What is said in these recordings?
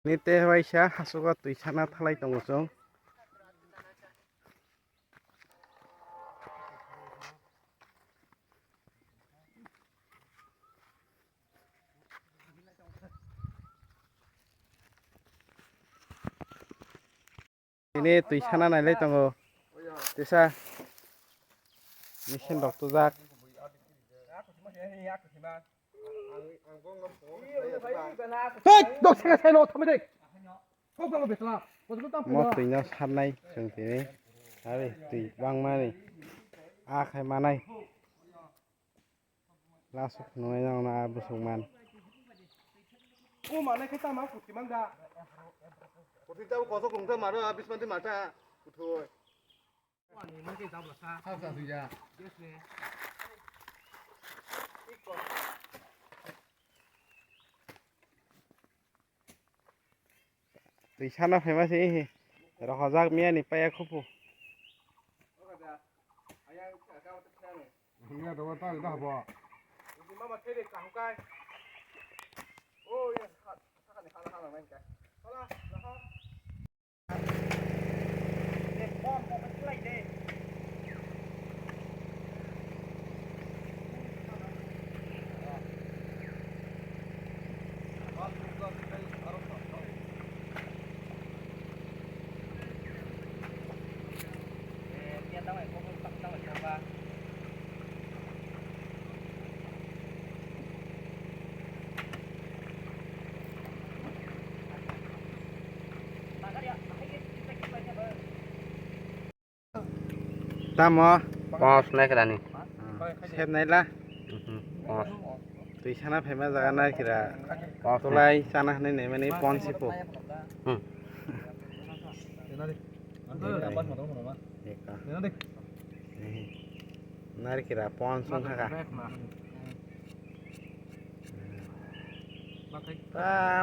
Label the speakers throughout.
Speaker 1: Nite waisa hasuga tuisana thalai tongo chong. Ini tuisana nailai tongo. Tisa mesin dok tujak.
Speaker 2: Hei, dok saya no thame dek. Kau kalau betla, betul tak
Speaker 1: Mo tuina sarnai jong tini. Ari tui bangmani. Akai manai. Lasuk noy nang na busungman.
Speaker 2: Oh mana kita mau kuti mangga.
Speaker 3: Kuti tahu kosong kongsa mana habis nanti mata kutu.
Speaker 2: Wah ni mungkin tahu lah sah.
Speaker 3: Apa saja?
Speaker 2: Yes ni.
Speaker 1: Tuisana famous ini. Rohajak mia ni paya kupu.
Speaker 3: Ini ada apa tak dah apa?
Speaker 2: Ini mama tadi kau kai. Oh ya, sekarang ni hal main kai. Hola, dah. Ni bom kau pelai deh.
Speaker 1: Tamo.
Speaker 4: Pos naik ke dani.
Speaker 1: Sep naila.
Speaker 4: Pos.
Speaker 1: Tuisana famous jaga na kira.
Speaker 4: Pos.
Speaker 1: Tolai sana nai mani pon sipo.
Speaker 2: Dapat motor mana?
Speaker 1: Eka.
Speaker 2: Nanti.
Speaker 1: Nari kira pon sung haka.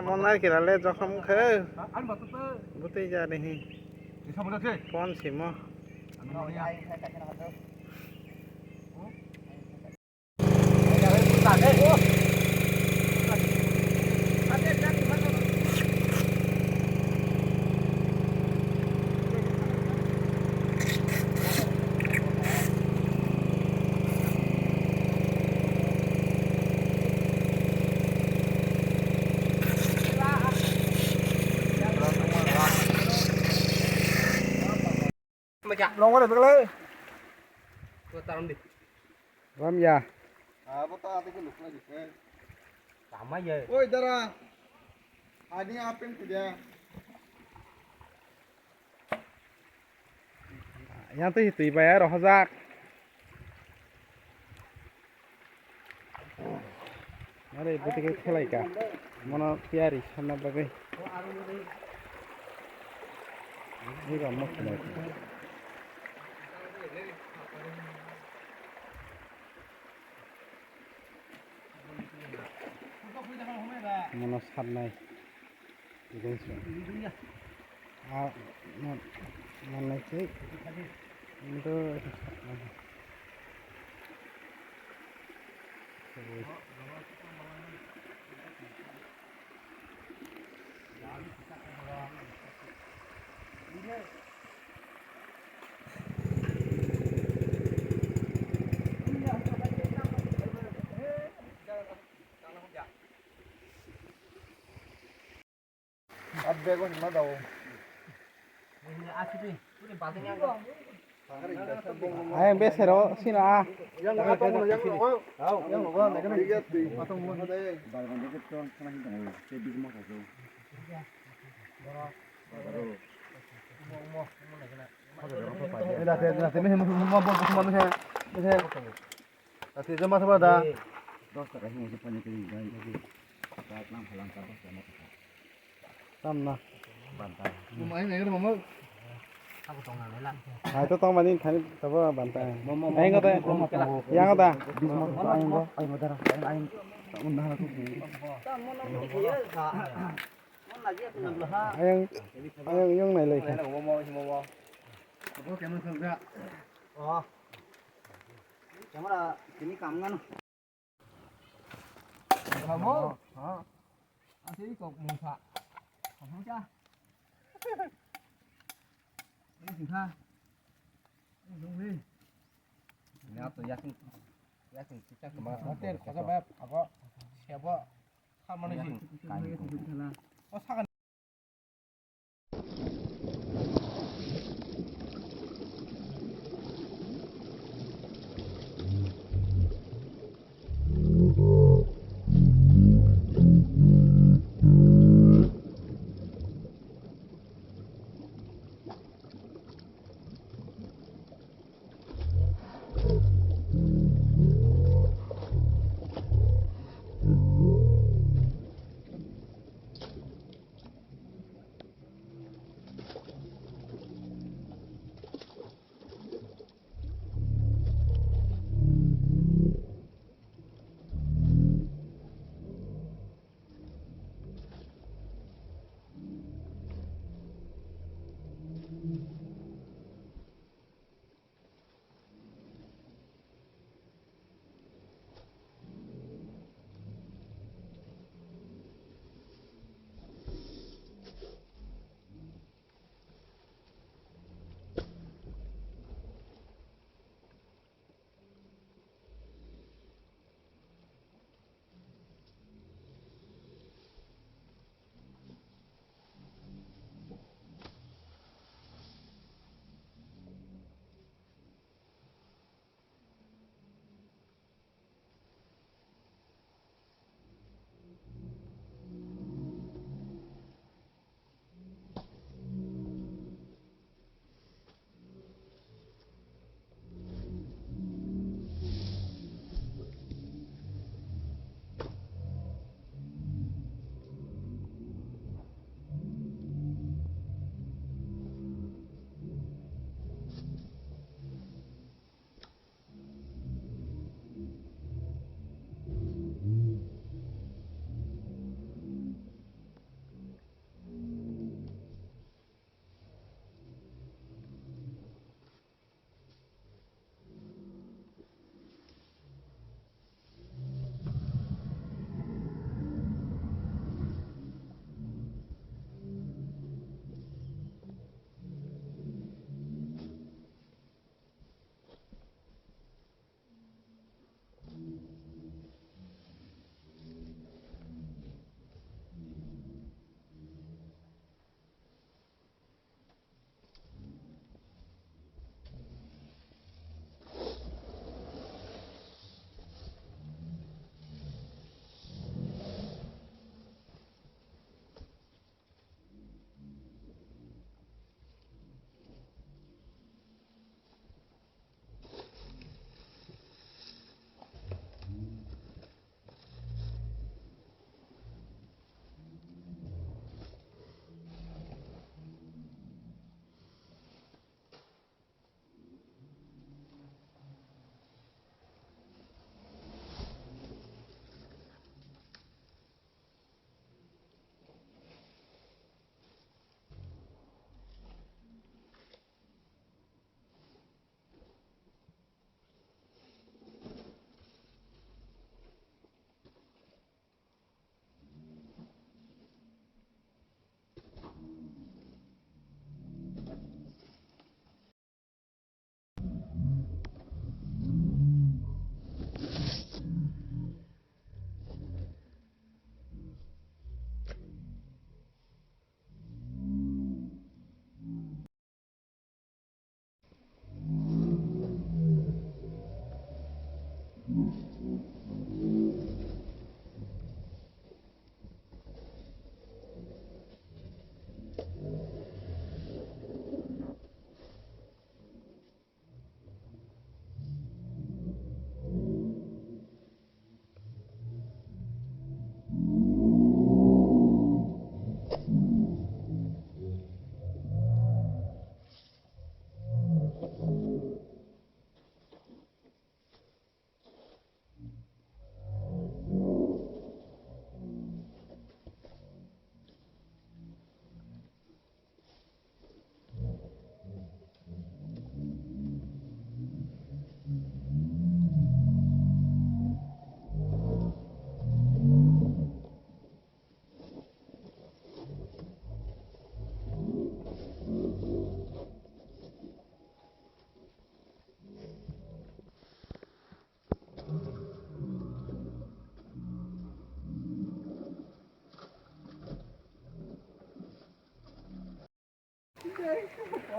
Speaker 1: Mon nari kira le jokham khe.
Speaker 2: An batu tu.
Speaker 1: Buti ja nahi.
Speaker 2: Di sana boleh sih.
Speaker 1: Pon simo.
Speaker 2: Long quá đượcเลยตัวตามดิ
Speaker 1: Ram ya.
Speaker 3: Apa tak ada ke lupa lagi?
Speaker 2: sama aja
Speaker 3: Oi Dara, ada apa yang dia?
Speaker 1: Yang tu tui bayar rohajak. Mari buti ke khelai ka. Mana tiari sana bagai. Ini kamu kena. Mana sarnai. Ini sih. Mana sih? Itu
Speaker 3: Ada kau mana tahu?
Speaker 1: ayam besero sina.
Speaker 3: Yang apa mana yang apa? Tahu, yang apa? Mereka ni dia tu. Atau mana ada? Barang dia tu sana hilang. Sebiji mau tu. Dah, ni semua pun semua ni. Nanti jemaah semua dah. Dos tak kasih macam banyak ni. Lagi. Tak nak halang kabel sama kita.
Speaker 1: Tamna.
Speaker 3: Bantai. Rumah ini ada mama.
Speaker 2: aku tong nang lah
Speaker 1: Ah itu tong mani thani tabo bantai. Aing kata. Yang kata.
Speaker 3: Aing udara. Aing tak mundah aku.
Speaker 1: Ayang yung nai lai.
Speaker 3: Apa kamu kerja?
Speaker 2: oh yang mana ini kamu kan kamu asli kok musa cha. Em thử tha. Em dùng đi.
Speaker 4: 내가 또 약간 진짜 그만.
Speaker 2: 어때? 가자 봐. 봐봐. 쉐봐. 카마는 지. 사과.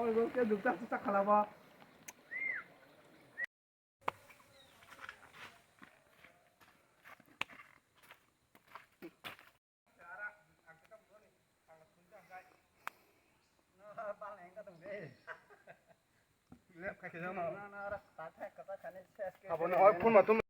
Speaker 2: 이거 꽤 늑닥 갈아봐.
Speaker 3: Apa nih? Oh, pun mah tuh